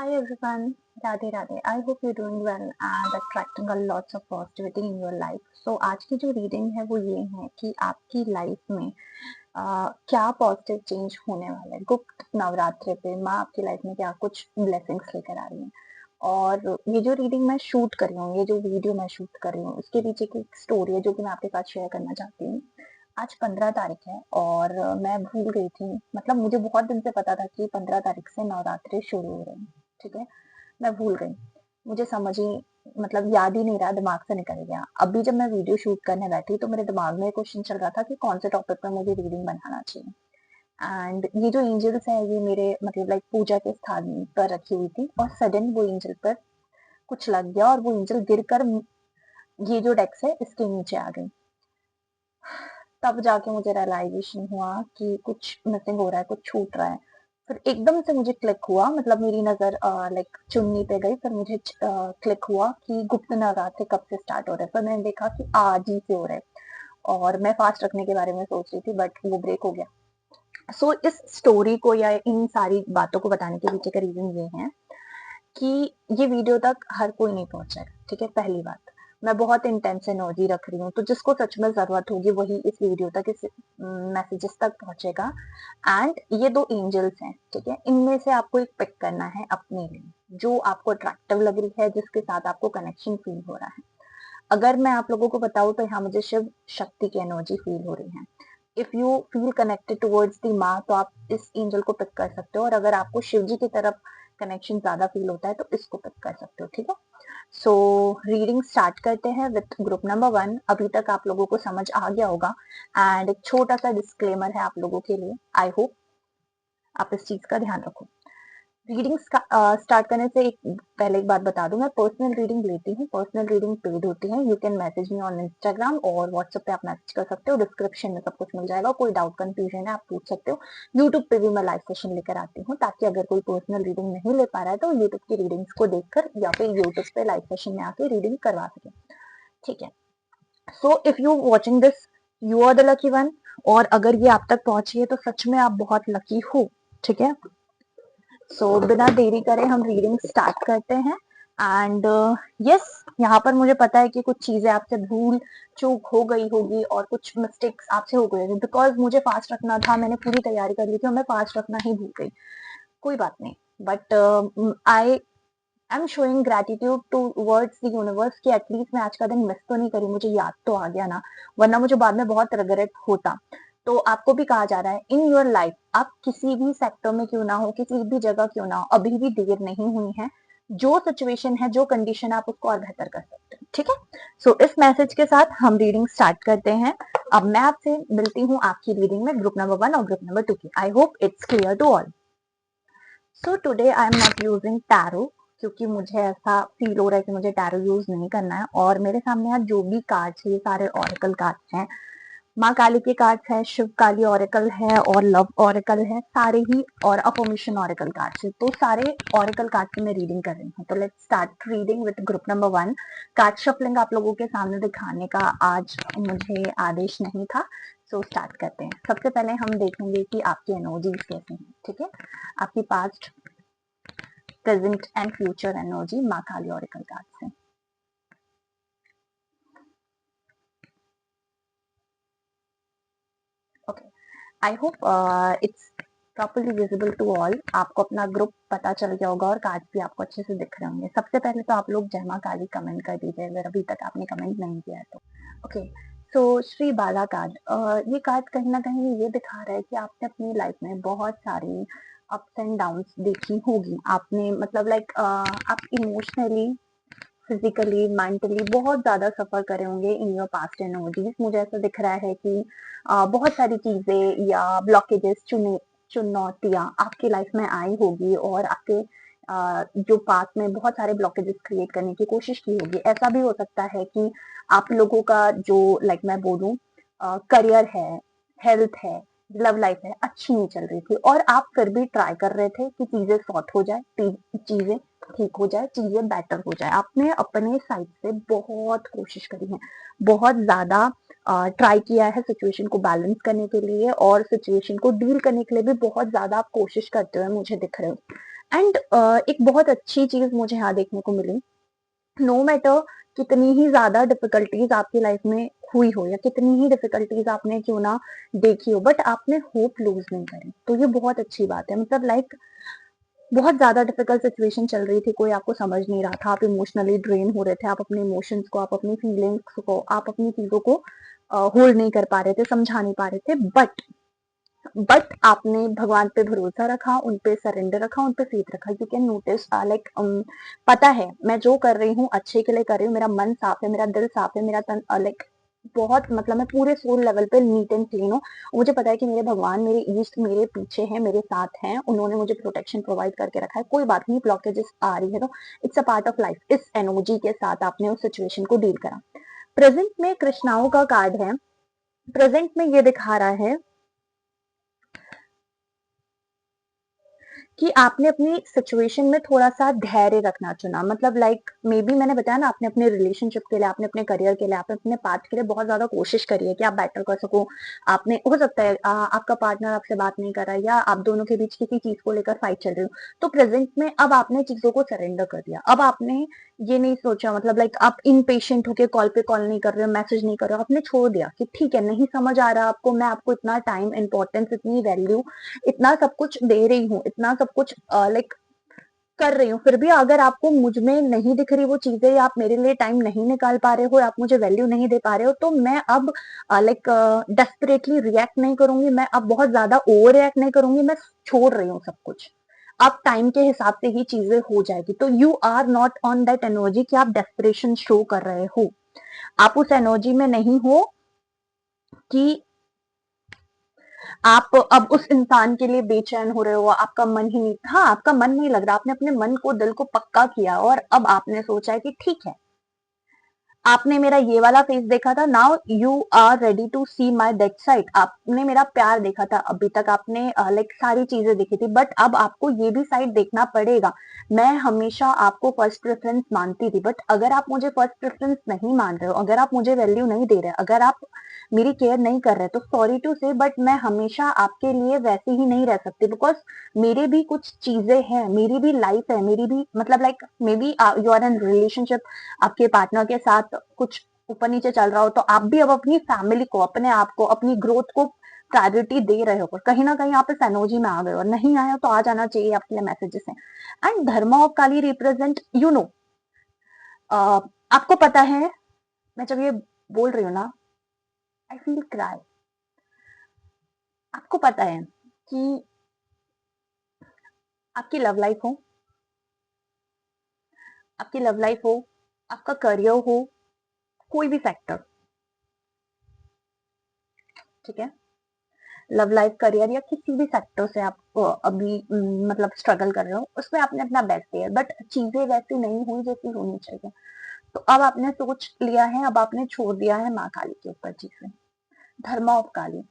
Hi everyone, Radhe Radhe. I hope you're doing well and attracting a lots of positivity in your life. So आज की जो reading है वो ये है कि आपकी लाइफ में क्या पॉजिटिव चेंज होने वाला है। गुप्त नवरात्रि पे माँ आपकी लाइफ में क्या कुछ ब्लेसिंग्स लेकर आ रही हैं। और ये जो रीडिंग मैं शूट कर रही हूँ, ये जो वीडियो मैं शूट कर रही हूँ, उसके पीछे की एक स्टोरी है जो कि मैं आपके साथ शेयर करना चाहती हूँ। आज 15 तारीख है और मैं भूल गई थी, मतलब मुझे बहुत दिन से पता था कि 15 तारीख से नवरात्रि शुरू हो रहे हैं। ठीक है, मैं भूल गई, मुझे समझ ही मतलब याद ही नहीं रहा, दिमाग से निकल गया। अभी जब मैं वीडियो शूट करने बैठी तो मेरे दिमाग में क्वेश्चन चल रहा था कि कौन से टॉपिक पे मुझे रीडिंग बनाना चाहिए। एंड ये जो एंजल्स है ये मेरे मतलब लाइक पूजा के स्थान पर रखी हुई थी और सडन वो एंजल पर कुछ लग गया और वो एंजल गिरकर ये जो डेक्स है इसके नीचे आ गई। तब जाके मुझे रियलाइजेशन हुआ कि कुछ मिसिंग हो रहा है, कुछ छूट रहा है। फिर एकदम से मुझे क्लिक हुआ, मतलब मेरी नजर लाइक चुन्नी पे गई। फिर मुझे क्लिक हुआ कि गुप्त नवरात्रि कब से स्टार्ट हो रहा है। फिर मैंने देखा कि आज ही से हो रहा है और मैं फास्ट रखने के बारे में सोच रही थी बट वो ब्रेक हो गया। सो इस स्टोरी को या इन सारी बातों को बताने के पीछे का रीजन ये है कि ये वीडियो तक हर कोई नहीं पहुंचेगा। ठीक है, पहली बात, मैं बहुत इंटेंस एनर्जी रख रही हूँ तो जिसको सच में जरूरत होगी वही इस वीडियो तक, इस मैसेजेस तक पहुंचेगा। एंड ये दो एंजल्स हैं, ठीक है, इनमें से आपको एक पिक करना है अपने लिए जो आपको अट्रैक्टिव लग रही है, जिसके साथ आपको कनेक्शन फील हो रहा है। अगर मैं आप लोगों को बताऊं तो यहाँ मुझे शिव शक्ति की एनर्जी फील हो रही है। If you feel connected towards the माँ तो आप इस एंजल को पिक कर सकते हो, और अगर आपको शिव जी की तरफ कनेक्शन ज्यादा फील होता है तो इसको पिक कर सकते हो। ठीक है, सो रीडिंग स्टार्ट करते हैं विथ ग्रुप नंबर 1। अभी तक आप लोगों को समझ आ गया होगा एंड एक छोटा सा डिस्क्लेमर है आप लोगों के लिए। आई होप आप इस चीज का ध्यान रखो। रीडिंग स्टार्ट करने से पहले एक बात बता दूं, मैं पर्सनल रीडिंग लेती हूँ। पर्सनल रीडिंग पेड होती है। You can message me on Instagram और व्हाट्सएप पे आप मैसेज कर सकते हो। डिस्क्रिप्शन में सब कुछ मिल जाएगा। कोई डाउट कंफ्यूजन है आप पूछ सकते हो। यूट्यूब पे भी मैं लाइव सेशन लेकर आती हूँ ताकि अगर कोई पर्सनल रीडिंग नहीं ले पा रहा है तो यूट्यूब की रीडिंग्स को देखकर या फिर यूट्यूब पे लाइव सेशन में आके रीडिंग करवा सके। ठीक है, so if you watching this you are the lucky one, और अगर ये आप तक पहुंची है तो सच में आप बहुत लकी हो। ठीक है, बिना देरी करे हम रीडिंग स्टार्ट करते हैं। एंड यस, यहाँ पर मुझे पता है कि कुछ चीजें आपसे भूल चूक हो गई होगी और कुछ मिस्टेक्स आपसे हो गई होगी, बिकॉज मुझे फास्ट रखना था, मैंने पूरी तैयारी कर ली थी और मैं फास्ट रखना ही भूल गई। कोई बात नहीं, but I am showing gratitude towards the universe कि एटलीस्ट मैं आज का दिन मिस तो नहीं करी, मुझे याद तो आ गया ना, वरना मुझे बाद में बहुत रिग्रेट होता। तो आपको भी कहा जा रहा है इन योर लाइफ, आप किसी भी सेक्टर में क्यों ना हो, किसी भी जगह क्यों ना हो, अभी भी देर नहीं हुई है। जो सिचुएशन है, जो कंडीशन है, आप उसको और बेहतर कर सकते हो। ठीक है, सो इस मैसेज के साथ हम रीडिंग स्टार्ट करते हैं। अब मैं आपसे मिलती हूँ आपकी रीडिंग में ग्रुप नंबर 1 और ग्रुप नंबर 2 की। I hope it's clear to all. So today I am not using tarot, क्योंकि मुझे ऐसा फील हो रहा है कि मुझे टैरो यूज नहीं करना है। और मेरे सामने आज जो भी कार्ड्स है ये सारे ऑरेकल कार्ड्स हैं। माँ काली के कार्ड्स है, शिव काली ऑरेकल है और लव ऑरेकल है, सारे ही, और अफर्मेशन ऑरेकल कार्ड्स है। तो सारे ऑरेकल कार्ड की मैं रीडिंग कर रही हूँ। तो let's start reading with group number 1। Card shuffling आप लोगों के सामने दिखाने का आज मुझे आदेश नहीं था। स्टार्ट करते हैं। सबसे पहले हम देखेंगे कि आपकी एनर्जीज कैसे हैं। ठीक है, आपकी past, present and future energy माँ काली ऑरेकल कार्ड से। Okay, I hope it's properly visible to all. आपको अपना ग्रुप पता चल गया होगा और कार्ड भी आपको अच्छे से दिख रहे होंगे। सबसे पहले तो आप लोग जय माँ काली कमेंट कर दीजिए अगर अभी तक आपने कमेंट नहीं किया है तो। ओके, सो श्री बाला कार्ड, ये कार्ड कहीं ना कहीं ये दिखा रहा है कि आपने अपनी लाइफ में बहुत सारी अप्स एंड डाउन्स देखी होगी। आपने मतलब लाइक आप इमोशनली, फिजिकली, मेंटली बहुत ज्यादा सफर करे होंगे इन योर पास्ट एनर्जीज। मुझे ऐसा दिख रहा है कि बहुत सारी चीजें या ब्लॉकेजेस, चुनौतियां आपकी लाइफ में आई होगी और आपके जो पास्ट में बहुत सारे ब्लॉकेजेस क्रिएट करने की कोशिश की होगी। ऐसा भी हो सकता है कि आप लोगों का जो लाइक मैं बोलूं करियर है, हेल्थ है, लव लाइफ है, अच्छी नहीं चल रही थी और आप फिर भी ट्राई कर रहे थे कि चीजें सॉर्ट हो जाए, चीजें ठीक हो जाए, चीजें बेटर हो जाए। आपने अपने साइड से बहुत कोशिश करी है, बहुत ज्यादा ट्राई किया है सिचुएशन को बैलेंस करने के लिए और सिचुएशन को डील करने के लिए भी बहुत ज्यादा आप कोशिश करते हुए मुझे दिख रहे हो। एंड एक बहुत अच्छी चीज मुझे यहाँ देखने को मिली, नो मैटर कितनी ही ज्यादा डिफिकल्टीज आपकी लाइफ में हुई हो या कितनी ही डिफिकल्टीज आपने क्यों ना देखी हो, बट आपने होप लूज नहीं करी, तो ये बहुत अच्छी बात है। मतलब लाइक बहुत ज्यादा डिफिकल्ट सिचुएशन चल रही थी, कोई आपको समझ नहीं रहा था, आप इमोशनली ड्रेन हो रहे थे, आप अपने इमोशंस को, आप अपनी फीलिंग्स को, आप अपनी चीजों को होल्ड नहीं कर पा रहे थे, समझा नहीं पा रहे थे, बट आपने भगवान पे भरोसा रखा, उन पे सरेंडर रखा, उन पे फेथ रखा। यू कैन नोटिस लाइक पता है मैं जो कर रही हूँ अच्छे के लिए कर रही हूँ, मेरा मन साफ है, मेरा दिल साफ है, मेरा तन लाइक बहुत मतलब मैं पूरे सोल लेवल पे नीट एंड क्लीन हूँ। मुझे पता है कि मेरे भगवान, मेरे ईस्ट मेरे पीछे हैं, मेरे साथ हैं, उन्होंने मुझे प्रोटेक्शन प्रोवाइड करके रखा है। कोई बात नहीं, ब्लॉकेजेस आ रही है तो it's a part of life. इस एनर्जी के साथ आपने उस सिचुएशन को डील करा। प्रेजेंट में कृष्णाओं का कार्ड है, प्रेजेंट में ये दिखा रहा है कि आपने अपनी सिचुएशन में थोड़ा सा धैर्य रखना चुना। मतलब लाइक मे बी मैंने बताया ना, आपने अपने रिलेशनशिप के लिए, आपने अपने करियर के लिए, आपने अपने पाथ के लिए बहुत ज्यादा कोशिश करी है कि आप बेटर कर सको। आपने हो सकता है आपका पार्टनर आपसे बात नहीं कर रहा है या आप दोनों के बीच किसी चीज को लेकर फाइट चल रही हो, तो प्रेजेंट में अब आपने चीजों को सरेंडर कर दिया। अब आपने ये नहीं सोचा, मतलब लाइक आप इनपेशेंट होके कॉल पे कॉल नहीं कर रहे हो, मैसेज नहीं कर रहे हो, आपने छोड़ दिया कि ठीक है नहीं समझ आ रहा आपको, मैं आपको इतना टाइम, इंपॉर्टेंस, इतनी वैल्यू, इतना सब कुछ दे रही हूँ, इतना सब कुछ लाइक कर रही हूँ, फिर भी अगर आपको मुझ में नहीं दिख रही वो चीजें, या आप मेरे लिए टाइम नहीं निकाल पा रहे हो, आप मुझे वैल्यू नहीं दे पा रहे हो, तो मैं अब लाइक डेस्परेटली रिएक्ट नहीं करूंगी, मैं अब बहुत ज्यादा ओवर रिएक्ट नहीं करूंगी, मैं छोड़ रही हूँ सब कुछ। अब टाइम के हिसाब से ही चीजें हो जाएगी। तो you are not on that energy कि आप डेस्परेशन शो कर रहे हो, आप उस एनर्जी में नहीं हो कि आप अब उस इंसान के लिए बेचैन हो रहे हो, आपका मन ही नहीं, हाँ आपका मन नहीं लग रहा, आपने अपने मन को, दिल को पक्का किया और अब आपने सोचा है कि ठीक है, आपने मेरा ये वाला फेस देखा था, now you are ready to see my that side. आपने मेरा प्यार देखा था, अभी तक आपने लाइक सारी चीजें देखी थी, बट अब आपको ये भी साइड देखना पड़ेगा। मैं हमेशा आपको फर्स्ट प्रेफरेंस मानती थी, बट अगर आप मुझे फर्स्ट प्रेफरेंस नहीं मान रहे हो, अगर आप मुझे वैल्यू नहीं दे रहे, अगर आप मेरी केयर नहीं कर रहे, तो सॉरी टू से, बट मैं हमेशा आपके लिए वैसी ही नहीं रह सकती, बिकॉज मेरे भी कुछ चीजें हैं, मेरी भी लाइफ है, मेरी भी मतलब like maybe you are in relationship, आपके पार्टनर के साथ कुछ ऊपर नीचे चल रहा हो, तो आप भी अब अपनी फैमिली को, अपने आप को, अपनी ग्रोथ को प्रायोरिटी दे रहे हो, पर कहीं ना कहीं आप इस एनर्जी में आ गए हो। नहीं आया तो आ जाना चाहिए, आपके लिए मैसेजेस हैं। And Dharma of Kali represent you know, आपको पता है मैं जब ये बोल रही हूँ ना, आई फील क्राई। आपको पता है कि आपकी लव लाइफ हो, आपकी लव लाइफ हो, आपका करियर हो, कोई भी सेक्टर, ठीक है, लव लाइफ, करियर या किसी भी सेक्टर से आप अभी मतलब स्ट्रगल कर रहे हो, उसमें आपने अपना बेस्ट दिया, बट चीजें वैसी नहीं हुई जैसी होनी चाहिए। तो अब आपने सोच लिया है, अब आपने छोड़ दिया है माँ काली के ऊपर चीजें। धर्म ऑफ काली,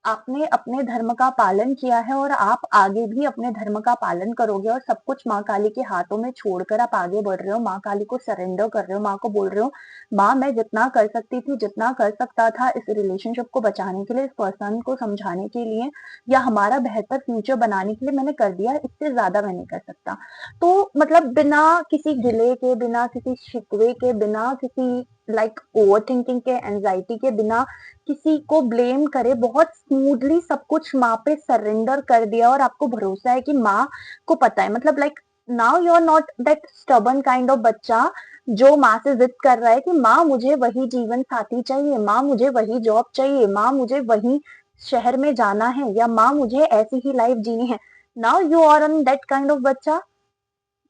आपने अपने धर्म का पालन किया है और आप आगे भी अपने धर्म का पालन करोगे, और सब कुछ माँ काली के हाथों में छोड़कर आप आगे बढ़ रहे हो, माँ काली को सरेंडर कर रहे हो, माँ को बोल रहे हो माँ मैं जितना कर सकती थी, जितना कर सकता था इस रिलेशनशिप को बचाने के लिए, इस पर्सन को समझाने के लिए, या हमारा बेहतर फ्यूचर बनाने के लिए मैंने कर दिया, इससे ज्यादा मैं नहीं कर सकता। तो मतलब बिना किसी गिले के, बिना किसी शिकवे के, बिना किसी लाइक ओवर थिंकिंग के, एंजाइटी के, बिना किसी को ब्लेम करे, बहुत स्मूथली सब कुछ माँ पे सरेंडर कर दिया, और आपको भरोसा है कि माँ को पता है। मतलब like now you are not that stubborn kind of बच्चा जो माँ से जिद कर रहा है कि माँ मुझे वही जीवन साथी चाहिए, माँ मुझे वही जॉब चाहिए, माँ मुझे वही शहर में जाना है, या माँ मुझे ऐसी ही लाइफ जीनी है। Now you are on that kind of बच्चा।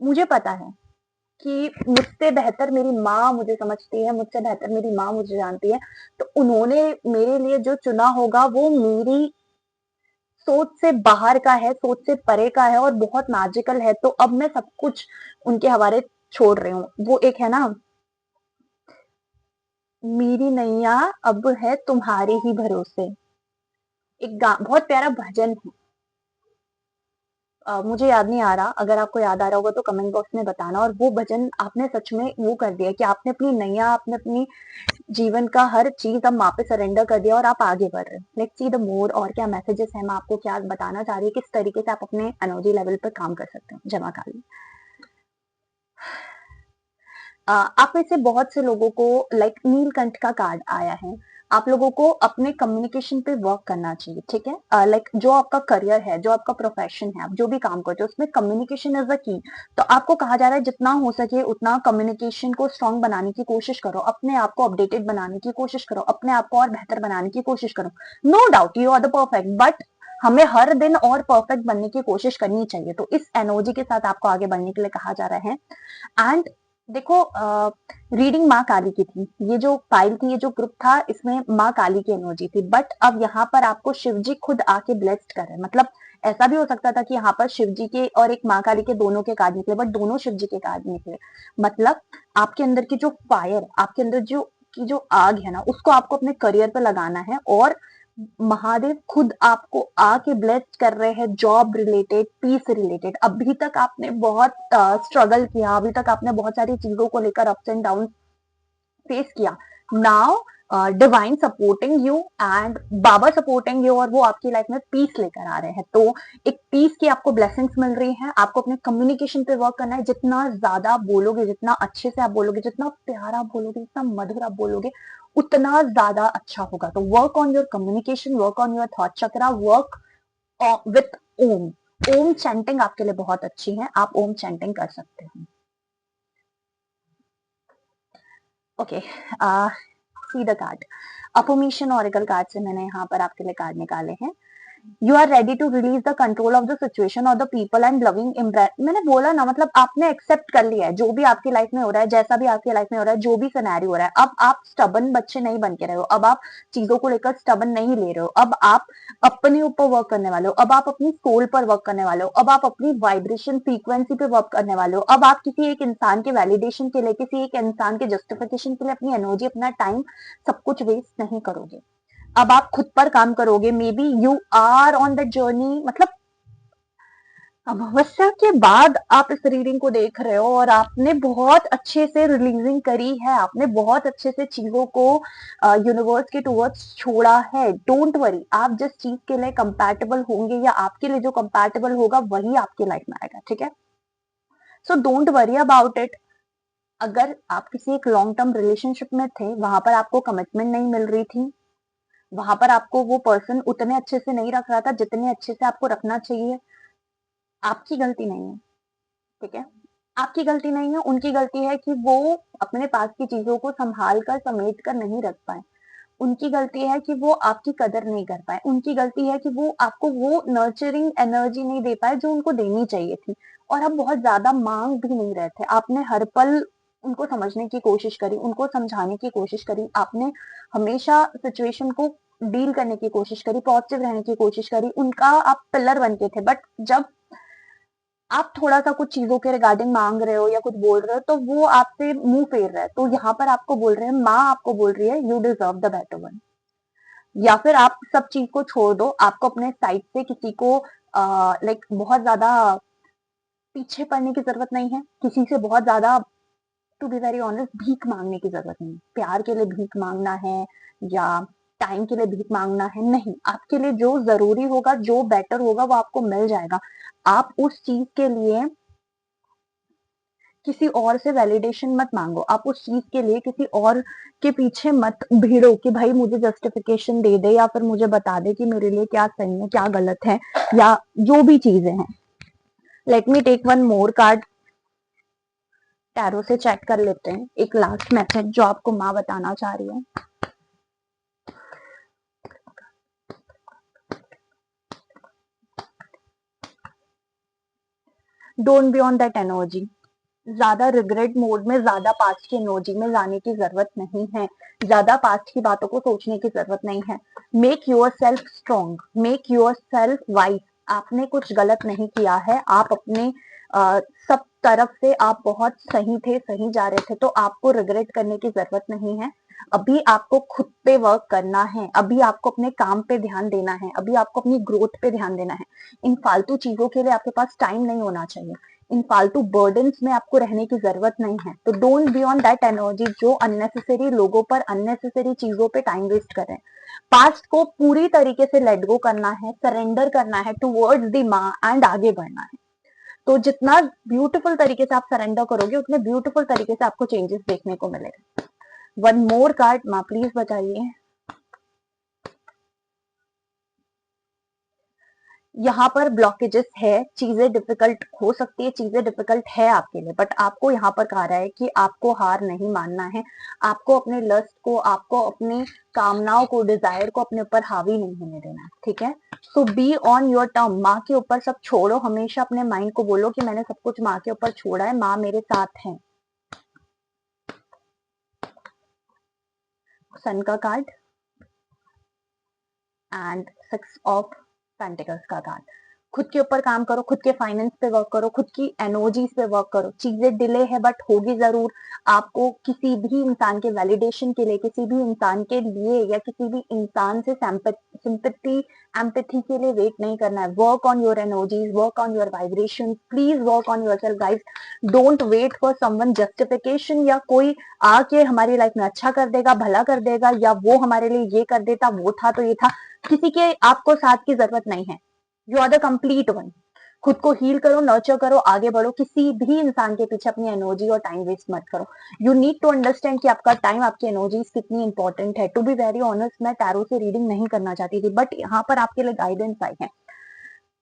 मुझे पता है कि मुझसे बेहतर मेरी माँ मुझे समझती है, मुझसे बेहतर मेरी माँ मुझे जानती है, तो उन्होंने मेरे लिए जो चुना होगा वो मेरी सोच से बाहर का है, सोच से परे का है और बहुत मैजिकल है। तो अब मैं सब कुछ उनके हवाले छोड़ रही हूँ। वो एक है ना, मेरी नैया अब है तुम्हारे ही भरोसे, एक बहुत प्यारा भजन है। मुझे याद नहीं आ रहा, अगर आपको याद आ रहा होगा तो कमेंट बॉक्स में बताना। और वो भजन आपने सच में वो कर दिया कि आपने अपनी नैया, आपने अपनी जीवन का हर चीज अब माँ पे सरेंडर कर दिया और आप आगे बढ़ रहे हैं। लेट्स सी द मोर, और क्या मैसेजेस है, मैं आपको क्या बताना चाह रही हूँ, किस तरीके से आप अपने एनर्जी लेवल पर काम कर सकते हैं। जमा काली, आप में से बहुत से लोगों को लाइक नीलकंठ का कार्ड आया है। आप लोगों को अपने कम्युनिकेशन पे वर्क करना चाहिए, ठीक है। लाइक जो आपका करियर है, जो आपका प्रोफेशन है, आप जो भी काम करते हो उसमें कम्युनिकेशन इज द की। तो आपको कहा जा रहा है जितना हो सके उतना कम्युनिकेशन को स्ट्रांग बनाने की कोशिश करो, अपने आप को अपडेटेड बनाने की कोशिश करो, अपने आप को और बेहतर बनाने की कोशिश करो। No doubt you are the perfect, but हमें हर दिन और परफेक्ट बनने की कोशिश करनी चाहिए। तो इस एनर्जी के साथ आपको आगे बढ़ने के लिए कहा जा रहा है। एंड देखो, रीडिंग माँ काली की थी, ये जो फाइल थी, ये जो ग्रुप था, इसमें माँ काली की एनर्जी थी। बट अब यहाँ पर आपको शिव जी खुद आके ब्लेस्ड कर रहे हैं। मतलब ऐसा भी हो सकता था कि यहाँ पर शिव जी के और एक माँ काली के दोनों के कार्ड निकले, बट दोनों शिव जी के कार्ड निकले। मतलब आपके अंदर की जो फायर, आपके अंदर जो आग है ना, उसको आपको अपने करियर पे लगाना है। और महादेव खुद आपको आके ब्लेस्ड कर रहे हैं जॉब रिलेटेड, पीस रिलेटेड। अभी तक आपने बहुत स्ट्रगल किया, अभी तक आपने बहुत सारी चीजों को लेकर अप्स एंड डाउन फेस किया। Now divine supporting you and Baba supporting you, और वो आपकी लाइफ में पीस लेकर आ रहे हैं। तो एक पीस की आपको ब्लेसिंग्स मिल रही है। आपको अपने कम्युनिकेशन पे वर्क करना है। जितना ज्यादा आप बोलोगे, जितना अच्छे से आप बोलोगे, जितना प्यारा बोलोगे, जितना मधुर आप बोलोगे, उतना ज्यादा अच्छा होगा। तो work on your communication, work on your thought chakra, work with Om. Om chanting आपके लिए बहुत अच्छी है, आप ओम चैंटिंग कर सकते हैं। Okay, see the card. Affirmation oracle card से मैंने यहाँ पर आपके लिए कार्ड निकाले हैं। You are ready to release the control of the situation और the people and loving impress. मैंने बोला ना, मतलब आपने एक्सेप्ट कर लिया है जो भी आपकी लाइफ में हो रहा है, जैसा भी आपकी लाइफ में हो रहा है, जो भी सिनेरियो हो रहा है। अब आप स्टबन बच्चे नहीं बन के रहे हो, अब आप चीजों को लेकर स्टबन नहीं ले रहे हो। अब आप अपने ऊपर वर्क करने वाले हो, अब आप अपनी सोल पर वर्क करने वाले हो, अब आप अपनी वाइब्रेशन फ्रीक्वेंसी पे वर्क करने वाले हो। अब आप किसी एक इंसान के वैलिडेशन के लिए, किसी एक इंसान के जस्टिफिकेशन के लिए अपनी एनर्जी, अपना टाइम, सब कुछ वेस्ट नहीं करोगे। अब आप खुद पर काम करोगे। Maybe you are on the journey. मतलब अमावस्या के बाद आप इस रीडिंग को देख रहे हो और आपने बहुत अच्छे से रिलीजिंग करी है, आपने बहुत अच्छे से चीजों को यूनिवर्स के टुवर्ड्स छोड़ा है। डोंट वरी, आप जिस चीज के लिए कंपैटिबल होंगे या आपके लिए जो कंपैटिबल होगा वही आपकी लाइफ में आएगा, ठीक है। So don't worry about it. अगर आप किसी एक लॉन्ग टर्म रिलेशनशिप में थे, वहां पर आपको कमिटमेंट नहीं मिल रही थी, वहां पर आपको वो पर्सन उतने अच्छे से नहीं रख रहा था जितने अच्छे से आपको रखना चाहिए, आपकी गलती नहीं है, ठीक है। आपकी गलती नहीं है, उनकी गलती है कि वो अपने पास की चीजों को संभाल कर, समेट कर नहीं रख पाए। उनकी गलती है कि वो आपकी कदर नहीं कर पाए। उनकी गलती है कि वो आपको वो नर्चरिंग एनर्जी नहीं दे पाए जो उनको देनी चाहिए थी। और आप बहुत ज्यादा मांग भी नहीं रहे थे। आपने हर पल उनको समझने की कोशिश करी, उनको समझाने की कोशिश करी। आपने हमेशा सिचुएशन को डील करने की कोशिश करी, पॉजिटिव रहने की कोशिश करी। उनका आप पिलर बन के थे। बट जब आप थोड़ा सा कुछ चीजों के रिगार्डिंग मांग रहे हो या कुछ बोल रहे हो, तो वो आपसे मुंह फेर रहा है। तो यहाँ पर आपको बोल रहे हैं, माँ आपको बोल रही है, you deserve the better one. या फिर आप सब चीज को छोड़ दो, आपको अपने साइड से किसी को लाइक बहुत ज्यादा पीछे पड़ने की जरूरत नहीं है। किसी से बहुत ज्यादा, टू बी वेरी ऑनेस्ट, भीख मांगने की जरूरत नहीं। प्यार के लिए भीख मांगना है या टाइम के लिए भीख मांगना है, नहीं। आपके लिए जो जरूरी होगा, जो बेटर होगा, वो आपको मिल जाएगा। आप उस चीज के लिए किसी और से वैलिडेशन मत मांगो। आप उस चीज के लिए किसी और के पीछे मत भिड़ो कि भाई मुझे जस्टिफिकेशन दे दे या फिर मुझे बता दे कि मेरे लिए क्या सही है, क्या गलत है, या जो भी चीजें हैं। Let me take one more card. Tarot से चेक कर लेते हैं एक लास्ट मैसेज जो आपको माँ बताना चाह रही है। Don't be on that energy. ज्यादा रिग्रेट मोड में, ज्यादा पास्ट की एनर्जी में जाने की जरूरत नहीं है। ज्यादा पास्ट की बातों को सोचने की जरूरत नहीं है। Make your self strong, make your self wise. आपने कुछ गलत नहीं किया है। आप अपने सब तरफ से आप बहुत सही थे, सही जा रहे थे। तो आपको रिग्रेट करने की जरूरत नहीं है। अभी आपको खुद पे वर्क करना है, अभी आपको अपने काम पे ध्यान देना है, अभी आपको अपनी ग्रोथ पे ध्यान देना है। इन फालतू चीजों के लिए आपके पास टाइम नहीं होना चाहिए, इन फालतू बर्डन्स में आपको रहने की जरूरत नहीं है। तो don't be on that energy जो अननेसेसरी लोगों पर, अननेसेसरी चीजों पे टाइम वेस्ट कर रहे हैं। पास्ट को पूरी तरीके से लेट गो करना है, सरेंडर करना है टूवर्ड्स द माँ एंड आगे बढ़ना है। तो जितना ब्यूटीफुल तरीके से आप सरेंडर करोगे उतने ब्यूटीफुल तरीके से आपको चेंजेस देखने को मिलेगा। वन मोर कार्ड माँ प्लीज बताइए। यहाँ पर ब्लॉकेजेस है, चीजें डिफिकल्ट हो सकती है, चीजें डिफिकल्ट है आपके लिए, बट आपको यहाँ पर कहा रहा है कि आपको हार नहीं मानना है, आपको अपने लस्ट को, आपको अपनी कामनाओं को, डिजायर को अपने ऊपर हावी नहीं होने देना है, ठीक है। सो बी ऑन योर टर्म, माँ के ऊपर सब छोड़ो, हमेशा अपने माइंड को बोलो कि मैंने सब कुछ माँ के ऊपर छोड़ा है, माँ मेरे साथ है। सन का कार्ड एंड 6 ऑफ पेंटिकल्स का कार्ड। खुद के ऊपर काम करो, खुद के फाइनेंस पे वर्क करो, खुद की एनर्जीज पे वर्क करो। चीजें डिले है बट होगी जरूर। आपको किसी भी इंसान के वैलिडेशन के लिए, किसी भी इंसान के लिए या किसी भी इंसान से सिंपैथी एम्पैथी के लिए वेट नहीं करना है। Work on your energies, work on your vibration, please work on yourself guys. Don't wait for someone justification, या कोई आके हमारी लाइफ में अच्छा कर देगा, भला कर देगा, या वो हमारे लिए ये कर देता, वो था तो ये था। किसी के आपको साथ की जरूरत नहीं है। You are the complete one. खुद को हील करो, नर्चर करो, आगे बढ़ो। किसी भी इंसान के पीछे अपनी एनर्जी और टाइम वेस्ट मत करो। यू नीड टू अंडरस्टैंड कि आपका टाइम, आपकी एनर्जीज कितनी इंपॉर्टेंट है। टू बी वेरी ऑनेस्ट, मैं टैरो से रीडिंग नहीं करना चाहती थी, बट यहाँ पर आपके लिए गाइडेंस आई है।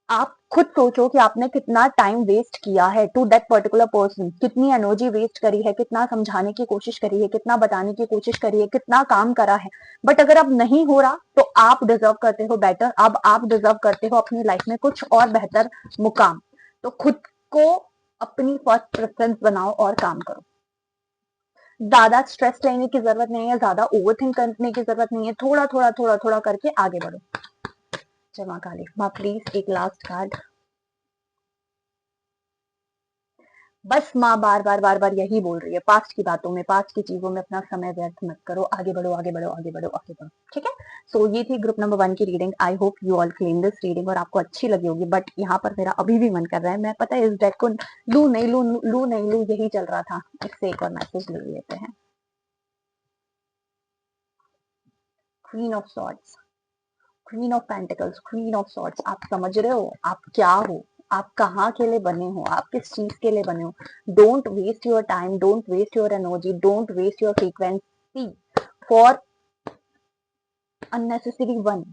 आप खुद सोचो कि आपने कितना टाइम वेस्ट किया है टू दैट पर्टिकुलर पर्सन, कितनी एनर्जी वेस्ट करी है, कितना समझाने की कोशिश करी है, कितना बताने की कोशिश करी है, कितना काम करा है। बट अगर अब नहीं हो रहा तो आप डिजर्व करते हो बेटर। अब आप डिजर्व करते हो अपनी लाइफ में कुछ और बेहतर मुकाम। तो खुद को अपनी फर्स्ट प्रेफरेंस बनाओ और काम करो। ज्यादा स्ट्रेस लेने की जरूरत नहीं है, ज्यादा ओवर थिंक करने की जरूरत नहीं है। थोड़ा थोड़ा थोड़ा थोड़ा करके आगे बढ़ो। जय मां काली। मां प्लीज एक लास्ट कार्ड। बस माँ बार बार बार बार यही बोल रही है, पास्ट की बातों में, पास्ट की चीजों में अपना समय व्यर्थ मत करो, आगे बढ़ो, आगे बढ़ो, आगे बढ़ो, आगे बढ़ो, ठीक है। सो ये थी ग्रुप नंबर 1 की reading. I hope you all claim this reading और आपको अच्छी लगी होगी। बट यहाँ पर मेरा अभी भी मन कर रहा है, मैं पता है इस डेक को लू नहीं लू, लू नहीं लू, यही चल रहा था। इससे एक और मैसेज ले लेते हैं। Queen of swords, queen of pentacles, queen of swords. आप समझ रहे हो आप क्या हो, आप कहाँ के लिए बने हो, आप किस चीज के लिए बने हो। Don't waste your time, don't waste your energy, don't waste your frequency for unnecessary one,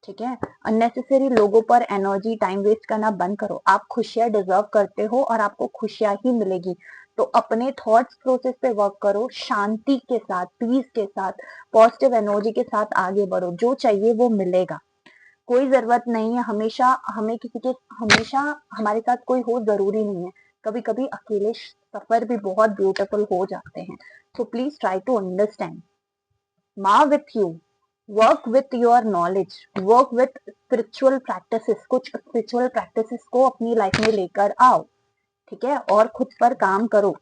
ठीक है। अननेसेसरी लोगों पर एनर्जी, टाइम वेस्ट करना बंद करो। आप खुशियां डिजर्व करते हो और आपको खुशियां ही मिलेगी। तो अपने थॉट्स प्रोसेस पे वर्क करो, शांति के साथ, पीस के साथ, पॉजिटिव एनर्जी के साथ आगे बढ़ो। जो चाहिए वो मिलेगा। कोई जरूरत नहीं है हमेशा हमें किसी के, हमेशा हमारे साथ कोई हो जरूरी नहीं है। कभी कभी अकेले सफर भी बहुत ब्यूटीफुल हो जाते हैं। So please try to understand. माँ with you, work with your knowledge, work with spiritual practices. कुछ स्पिरिचुअल प्रैक्टिसेस को अपनी लाइफ में लेकर आओ, ठीक है, और खुद पर काम करो।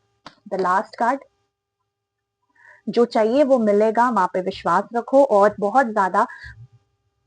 द लास्ट कार्ड, जो चाहिए वो मिलेगा। माँ पे विश्वास रखो और बहुत ज्यादा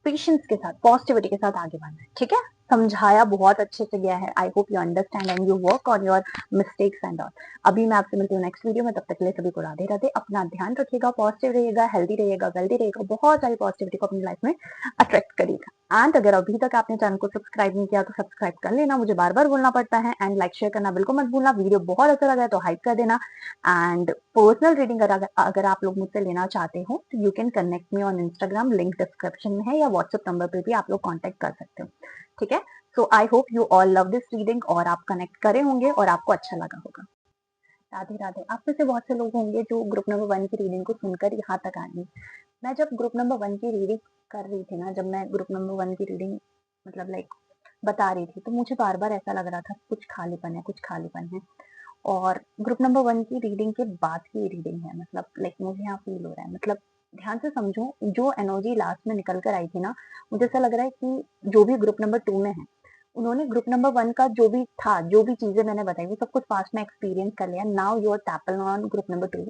पेशेंस के साथ, पॉजिटिविटी के साथ आगे बढ़ना है, ठीक है। समझाया बहुत अच्छे से गया है। आई hope you understand and you work on your mistakes and all. अभी मैं आपसे मिलती हूँ नेक्स्ट वीडियो में, तब तक के लिए सभी को राधे राधे। अपना ध्यान रखिएगा, पॉजिटिव रहिएगा, हेल्दी रहिएगा, वेल्दी रहिएगा, बहुत सारी पॉजिटिविटी को अपनी लाइफ में अट्रैक्ट करिएगा। एंड अगर अभी तक आपने चैनल को सब्सक्राइब नहीं किया तो सब्सक्राइब कर लेना, मुझे बार बार बोलना पड़ता है। एंड लाइक शेयर करना बिल्कुल मत भूलना। वीडियो बहुत अच्छा लगा है तो हाइप कर देना। एंड पर्सनल रीडिंग अगर आप लोग मुझसे लेना चाहते हो तो you can connect me on Instagram, link description में है, या व्हाट्सएप नंबर पे भी आप लोग कांटेक्ट कर सकते हो, ठीक है। So I hope you all love this reading और आप कनेक्ट करे होंगे और आपको अच्छा लगा होगा। राधे राधे। आप में से बहुत से लोग होंगे जो ग्रुप नंबर 1 की रीडिंग को सुनकर यहाँ तक आए। मैं जब ग्रुप नंबर 1 की रीडिंग कर रही थी ना, जब मैं ग्रुप नंबर 1 की रीडिंग मतलब लाइक बता रही थी, तो मुझे बार बार ऐसा लग रहा था कुछ खालीपन है, कुछ खालीपन है। और ग्रुप नंबर 1 की रीडिंग के बाद की रीडिंग है, मतलब लाइक मुझे यहाँ फील हो रहा है, मतलब ध्यान से समझो, जो एनर्जी लास्ट में निकल कर आई थी ना, मुझे ऐसा लग रहा है कि जो भी ग्रुप नंबर 2 में है, उन्होंने ग्रुप नंबर 1 का जो भी था, जो भी चीजें मैंने बताई, वो सब कुछ पास्ट में एक्सपीरियंस कर लिया। Now you are tapped on group number 2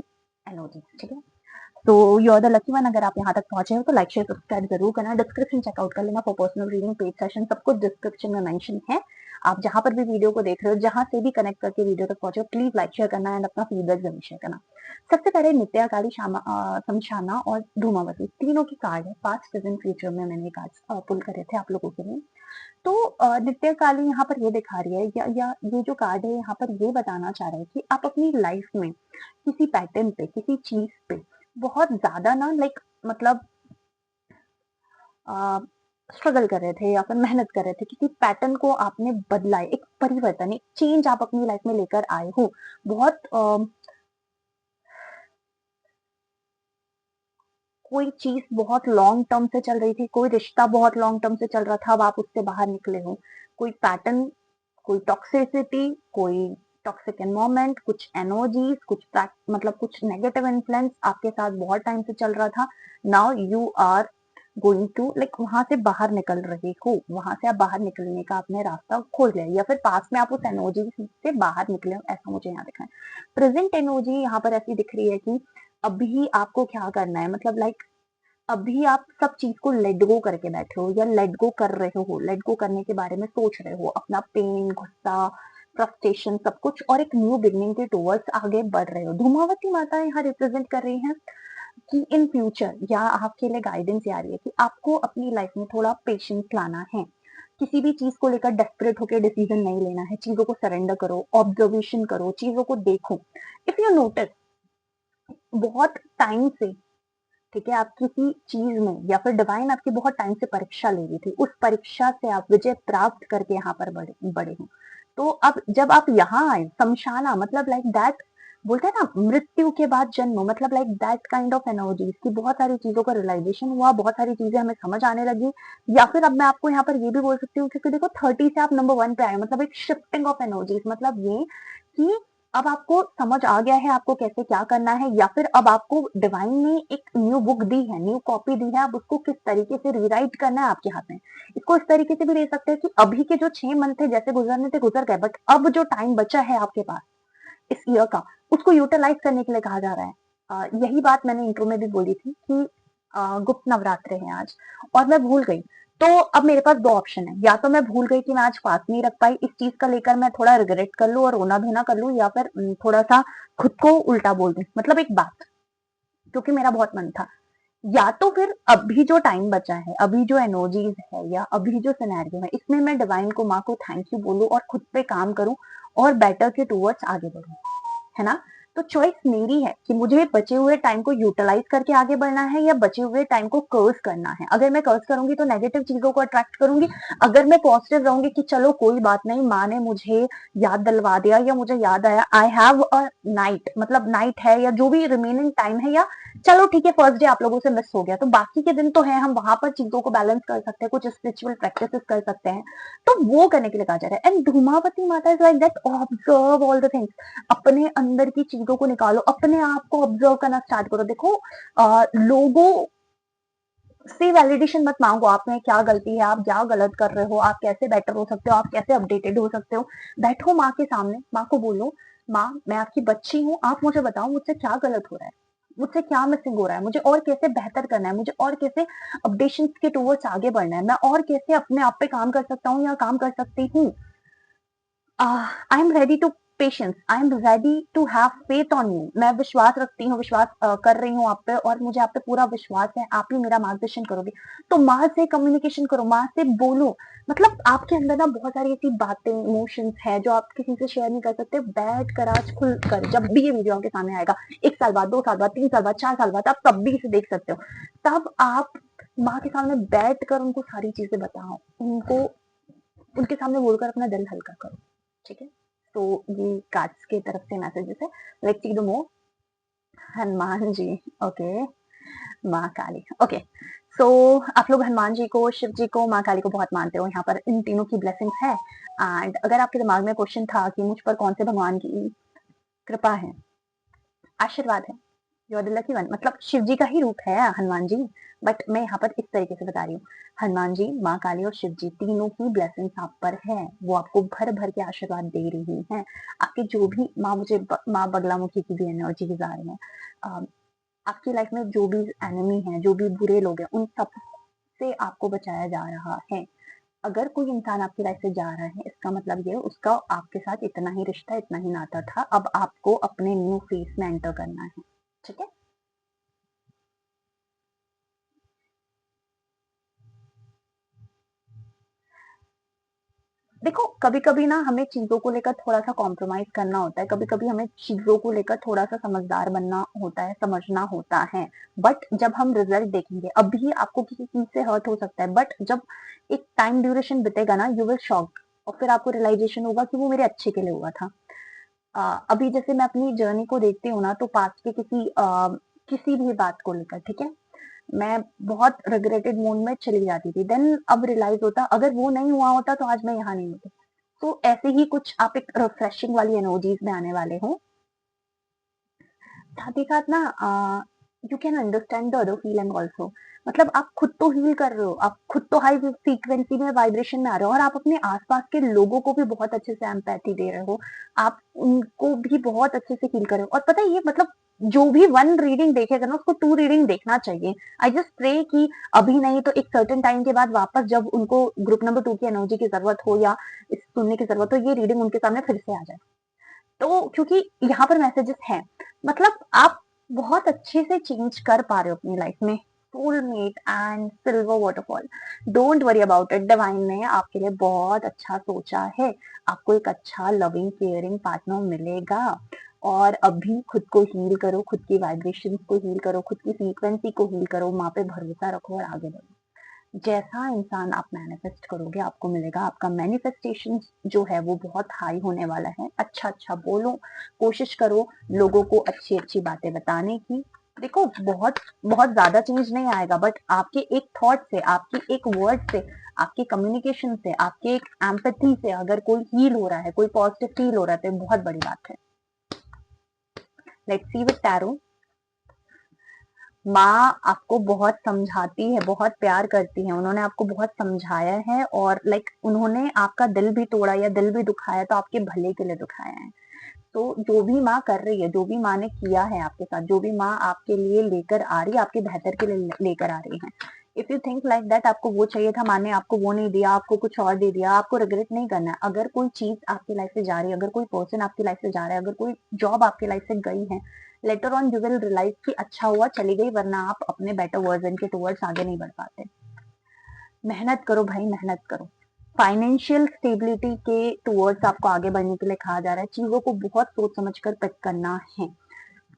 energy, ठीक है। तो you are the lucky one. अगर आप यहाँ तक पहुंचे हो तो लाइक शेयर सब्सक्राइब जरूर करना। डिस्क्रिप्शन चेकआउट कर लेना for personal reading, paid session, सब कुछ डिस्क्रिप्शन में मेंशन है। आप जहां पर भी वीडियो को देख रहे हो, जहां से भी कनेक्ट करके वीडियो तक पहुंचे हो, प्लीज लाइक शेयर करना एंड अपना फीडबैक जरूर शेयर करना। सबसे पहले नित्या, काली, शमशाना और धूमावती, तीनों की कार्ड है। पास्ट, प्रेजेंट, फ्यूचर में मैंने कार्ड पुल करे थे आप लोगों के लिए। तो नित्य काली यहाँ पर ये दिखा रही है, या ये जो कार्ड है यहाँ पर ये बताना चाह रहा है कि आप अपनी लाइफ में किसी पैटर्न पे, किसी चीज पे बहुत ज्यादा ना लाइक मतलब स्ट्रगल कर रहे थे या फिर मेहनत कर रहे थे। किसी पैटर्न को आपने बदला है, एक परिवर्तन, एक चेंज आप अपनी लाइफ में लेकर आए हो। बहुत कोई चीज बहुत लॉन्ग टर्म से चल रही थी, कोई रिश्ता बहुत लॉन्ग टर्म से चल रहा था, अब आप उससे बाहर निकले हो। कोई पैटर्न, कोई टॉक्सिसिटी, कोई टॉक्सिक एनवायरमेंट, कुछ एनर्जीज, कुछ मतलब कुछ नेगेटिव इन्फ्लुएंस आपके साथ बहुत टाइम से चल रहा था। Now you are going to like वहां से बाहर निकल रहे हो, वहां से आप बाहर निकलने का आपने रास्ता खोल लिया, या फिर पास में आप उस एनर्जी से बाहर निकले हो, ऐसा मुझे यहाँ दिखा है। प्रेजेंट एनर्जी यहाँ पर ऐसी दिख रही है कि अभी आपको क्या करना है, मतलब लाइक अभी आप सब चीज को लेट गो करके बैठे हो या लेट गो कर रहे हो, लेट गो करने के बारे में सोच रहे हो, अपना पेन, गुस्सा, फ्रस्ट्रेशन, सब कुछ, और एक न्यू बिगनिंग के टुवर्ड्स आगे बढ़ रहे हो। धूमावती माता यहाँ रिप्रेजेंट कर रही है कि इन फ्यूचर या आपके लिए गाइडेंस आ रही है कि आपको अपनी लाइफ में थोड़ा पेशेंस लाना है। किसी भी चीज को लेकर डेस्परेट होकर डिसीजन नहीं लेना है, चीजों को सरेंडर करो, ऑब्जर्वेशन करो, चीजों को देखो। इफ यू नोटिस, बहुत टाइम से, ठीक है, आप किसी चीज में या फिर डिवाइन आपकी बहुत टाइम से परीक्षा ले रही थी, उस परीक्षा से आप विजय प्राप्त करके यहाँ पर बड़े हो। तो अब जब आप यहाँ आए, शमशाना मतलब लाइक दैट, बोलते हैं ना मृत्यु के बाद जन्म, मतलब like that kind of energy की बहुत सारी चीजों का रियलाइजेशन हुआ, बहुत सारी चीजें हमें समझ आने लगी। या फिर अब मैं आपको यहाँ पर ये भी बोल सकती हूँ, क्योंकि देखो 30 से आप नंबर 1 पे आए, मतलब एक शिफ्टिंग ऑफ एनर्जीज, मतलब ये कि अब आपको समझ आ गया है आपको कैसे क्या करना है, या फिर अब आपको डिवाइन ने एक न्यू बुक दी है, न्यू कॉपी दी है, अब उसको किस तरीके से रीराइट करना है आपके हाथ में। इसको इस तरीके से भी ले सकते हैं कि अभी के जो 6 मंथ थे जैसे गुजरने थे गुजर गए, बट अब जो टाइम बचा है आपके पास इस ईयर का, उसको यूटिलाइज करने के लिए कहा जा रहा है। यही बात मैंने इंट्रो में भी बोली थी कि गुप्त नवरात्र है आज, और मैं भूल गई। तो अब मेरे पास दो ऑप्शन है, या तो मैं भूल गई कि मैं आज फास्ट नहीं रख पाई, इस चीज का लेकर मैं थोड़ा रिग्रेट कर लूं और रोना धोना कर लूं, या फिर थोड़ा सा खुद को उल्टा बोल दूं, मतलब एक बात, क्योंकि मेरा बहुत मन था। या तो फिर अभी जो टाइम बचा है, अभी जो एनर्जीज है, या अभी जो सिनेरियो है, इसमें मैं डिवाइन को, माँ को थैंक यू बोलूं और खुद पे काम करूं और बेटर के टूवर्ड्स आगे बढ़ूं, है ना। तो चॉइस मेरी है कि मुझे बचे हुए टाइम को यूटिलाइज करके आगे बढ़ना है या बचे हुए टाइम को कर्स करना है। अगर मैं कर्स करूंगी तो नेगेटिव चीजों को अट्रैक्ट करूंगी, अगर मैं पॉजिटिव रहूंगी कि चलो कोई बात नहीं, माँ ने मुझे याद दिलवा दिया या मुझे याद आया, आई हैव अ नाइट, मतलब नाइट है या जो भी रिमेनिंग टाइम है, या चलो ठीक है फर्स्ट डे आप लोगों से मिस हो गया तो बाकी के दिन तो है, हम वहां पर चीजों को बैलेंस कर सकते हैं, कुछ स्पिरिचुअल प्रैक्टिसेस कर सकते हैं। तो वो करने के लिए कहा जा रहा है। एंड धूमावती माता is like that, observe all the things, अपने अंदर की चीजों को निकालो, अपने आप को ऑब्जर्व करना स्टार्ट करो। देखो लोगों से वैलिडेशन मत मांगो, आप में क्या गलती है, आप क्या गलत कर रहे हो, आप कैसे बेटर हो सकते हो, आप कैसे अपडेटेड हो सकते हो। बैठो माँ के सामने, माँ को बोलो, माँ मैं आपकी बच्ची हूँ, आप मुझे बताओ मुझसे क्या गलत हो रहा है, मुझसे क्या मिसिंग हो रहा है, मुझे और कैसे बेहतर करना है, मुझे और कैसे अपडेशन के टूवर्ड्स आगे बढ़ना है, मैं और कैसे अपने आप पे काम कर सकता हूँ या काम कर सकती हूँ। I am ready to patience, I am ready to have faith on you, मैं विश्वास रखती हूँ, विश्वास कर रही हूँ आप पे, और मुझे आप पे पूरा विश्वास है, आप ही मेरा मार्गदर्शन करोगे। तो माँ से कम्युनिकेशन करो, माँ से बोलो, मतलब आपके अंदर ना बहुत सारी ऐसी बातें, इमोशंस है जो आप किसी से शेयर नहीं कर सकते, बैठ कर आज खुल कर, जब भी ये वीडियो आपके सामने आएगा, 1 साल बाद, 2 साल बाद, 3 साल बाद, 4 साल बाद, आप तब भी इसे देख सकते हो, तब आप माँ के सामने बैठ कर उनको सारी चीजें बताओ, उनको उनके सामने बोलकर अपना दिल हल्का करो, ठीक है। तो ये कार्ड्स की तरफ से मैसेजेस है। Let's see the more. Hanuman ji, okay, माँ काली, ओके। सो आप लोग हनुमान जी को, शिव जी को, माँ काली को बहुत मानते हो, यहाँ पर इन तीनों की ब्लेसिंग्स है। एंड अगर आपके दिमाग में क्वेश्चन था कि मुझ पर कौन से भगवान की कृपा है, आशीर्वाद है, you are the lucky one, मतलब शिव जी का ही रूप है हनुमान जी, बट मैं यहाँ पर इस तरीके से बता रही हूँ। हनुमान जी, माँ काली और शिव जी तीनों की ब्लेसिंग्स आप पर है, वो आपको भर भर के आशीर्वाद दे रही हैं। आपके जो भी माँ बगलामुखी की भी एनर्जी आ रही है, आपकी लाइफ में जो भी एनिमी है, जो भी बुरे लोग हैं, उन सब से आपको बचाया जा रहा है। अगर कोई इंसान आपकी लाइफ से जा रहा है, इसका मतलब ये उसका आपके साथ इतना ही रिश्ता, इतना ही नाता था, अब आपको अपने न्यू फेज में एंटर करना है। ठीक है। देखो, कभी-कभी ना हमें चीज़ों को लेकर थोड़ा-सा कॉम्प्रोमाइज़ करना होता है, कभी-कभी हमें चीज़ों को लेकर थोड़ा-सा समझदार बनना होता है, समझना होता है। बट जब हम रिज़ल्ट देखेंगे, अभी आपको किसी चीज़ से हर्ट हो सकता है, बट जब एक टाइम ड्यूरेशन बीतेगा ना, यू विल शॉक, और फिर आपको रियलाइज़ेशन होगा कि वो मेरे अच्छे के लिए हुआ था। अभी जैसे मैं अपनी जर्नी को देखती हूँ ना, तो पास्ट के किसी भी बात को लेकर, ठीक है? मैं बहुत रिग्रेटेड मोड में चली जाती थी। देन अब रियलाइज़ होता, अगर वो नहीं हुआ होता तो आज मैं यहाँ नहीं होती। तो ऐसे ही कुछ आप एक रिफ्रेशिंग वाली एनर्जीज में आने वाले हो। साथ ही साथ ना you can understand the other feeling also, मतलब आप खुद तो हील कर रहे हो, आप खुद तो हाई फ्रीक्वेंसी में वाइब्रेशन में आ रहे हो, और आप अपने आसपास के लोगों को भी बहुत अच्छे से एम्पैथी दे रहे हो, आप उनको भी बहुत अच्छे से फील कर रहे हो। और पता है ये, मतलब जो भी वन रीडिंग देखेगा ना, उसको टू रीडिंग देखना चाहिए। आई जस्ट प्रे कि अभी नहीं तो एक सर्टेन टाइम के बाद वापस जब उनको ग्रुप नंबर 2 की एनर्जी की जरूरत हो या इस सुनने की जरूरत हो, ये रीडिंग उनके सामने फिर से आ जाए। तो क्योंकि यहाँ पर मैसेजेस हैं, मतलब आप बहुत अच्छे से चेंज कर पा रहे हो अपनी लाइफ में। Soulmate and silver waterfall, don't worry about it, divine ने आपके लिए बहुत अच्छा सोचा है। आपको एक अच्छा लविंग केयरिंग पार्टनर मिलेगा। और अभी खुद को हील करो, खुद की वाइब्रेशन को हील करो, खुद की फ्रीक्वेंसी को हील करो, माँ पे भरोसा रखो और आगे बढ़ो। जैसा इंसान आप मैनिफेस्ट करोगे आपको मिलेगा। आपका मैनिफेस्टेशन जो है वो बहुत हाई होने वाला है। अच्छा अच्छा बोलो, कोशिश करो लोगों को अच्छी अच्छी बातें बताने की। देखो, बहुत बहुत ज्यादा चेंज नहीं आएगा, बट आपके एक थॉट से, आपकी एक वर्ड से, आपके कम्युनिकेशन से, आपके एक एम्पैथी से अगर कोई हील हो रहा है, कोई पॉजिटिव फील हो रहा है, तो बहुत बड़ी बात है। Let's C with tarot. माँ आपको बहुत समझाती है, बहुत प्यार करती है, उन्होंने आपको बहुत समझाया है, और उन्होंने आपका दिल भी तोड़ा या दिल भी दुखाया तो आपके भले के लिए दुखाया है। तो जो भी माँ कर रही है, जो भी माँ ने किया है आपके साथ, जो भी माँ आपके लिए लेकर आ रही है, आपके बेहतर के लिए लेकर आ रही है। If you think like that, आपको वो चाहिए था, माँ ने आपको वो नहीं दिया, आपको कुछ और दे दिया, आपको रिग्रेट नहीं करना है। अगर कोई चीज आपकी लाइफ से जा रही है, अगर कोई पर्सन आपकी लाइफ से जा रहा है, अगर कोई जॉब आपकी लाइफ से गई है, later on you will realise कि अच्छा हुआ चली गई, वरना आप अपने बेटर वर्जन के टुवर्ड्स आगे नहीं बढ़ पाते। मेहनत करो भाई, मेहनत करो। फाइनेंशियल स्टेबिलिटी के टुवर्ड्स आपको आगे बढ़ने के लिए कहा जा रहा है। चीजों को बहुत सोच समझ कर पिक करना है,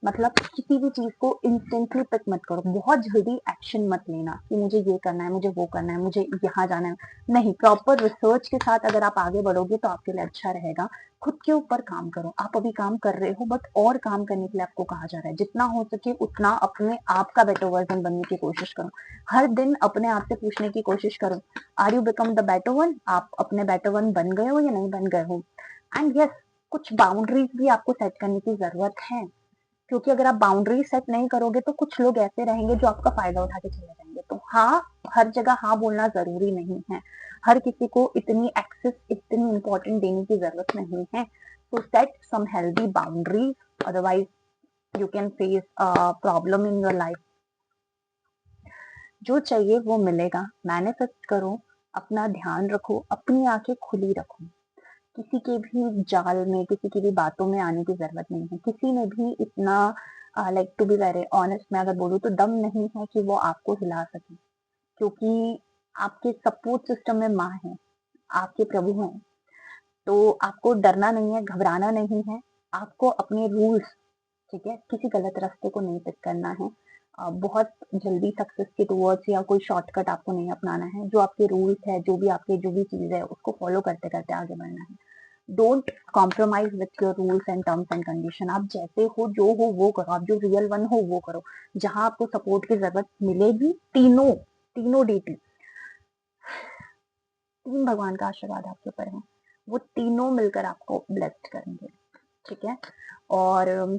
मतलब किसी भी चीज को इंस्टेंटली पिक मत करो, बहुत जल्दी एक्शन मत लेना कि मुझे ये करना है, मुझे वो करना है, मुझे यहाँ जाना है। नहीं, प्रॉपर रिसर्च के साथ अगर आप आगे बढ़ोगे तो आपके लिए अच्छा रहेगा। खुद के ऊपर काम करो। आप अभी काम कर रहे हो, बट और काम करने के लिए आपको कहा जा रहा है। जितना हो सके उतना अपने आप का बेटर वर्जन बनने की कोशिश करो। हर दिन अपने आप से पूछने की कोशिश करो, are you become the better one? आप अपने बेटर वन बन गए हो या नहीं बन गए हो? एंड यस, कुछ बाउंड्रीज भी आपको सेट करने की जरूरत है, क्योंकि अगर आप बाउंड्री सेट नहीं करोगे तो कुछ लोग ऐसे रहेंगे जो आपका फायदा उठा के चले जाएंगे। तो हाँ, हर जगह हाँ बोलना जरूरी नहीं है। हर किसी को इतनी एक्सेस, इतनी इंपॉर्टेंट देने की जरूरत नहीं है। तो set some healthy boundaries, otherwise you can face problem in your life. जो चाहिए वो मिलेगा। मैनिफेस्ट करो, अपना ध्यान रखो, अपनी आंखें खुली रखो। किसी के भी जाल में, किसी की भी बातों में आने की जरूरत नहीं है। किसी में भी इतना, like to be very honest, मैं अगर बोलूँ तो दम नहीं है कि वो आपको हिला सके, क्योंकि आपके सपोर्ट सिस्टम में माँ है, आपके प्रभु हैं। तो आपको डरना नहीं है, घबराना नहीं है। आपको अपने रूल्स, ठीक है, किसी गलत रास्ते को नहीं पिक करना है। बहुत जल्दी सक्सेस के टुवर्ड्स या कोई शॉर्टकट आपको नहीं अपनाना है। जो आपके रूल्स है, जो भी चीज है, उसको फॉलो करते करते आगे बढ़ना है। Don't compromise with your rules and terms and condition. आप जैसे हो, जो हो वो करो, आप जो रियल वन हो वो करो। जहां आपको सपोर्ट की जरूरत मिलेगी, तीनों तीनों डीटी, तीन भगवान का आशीर्वाद आपके ऊपर है, वो तीनों मिलकर आपको ब्लेस्ड करेंगे। ठीक है। और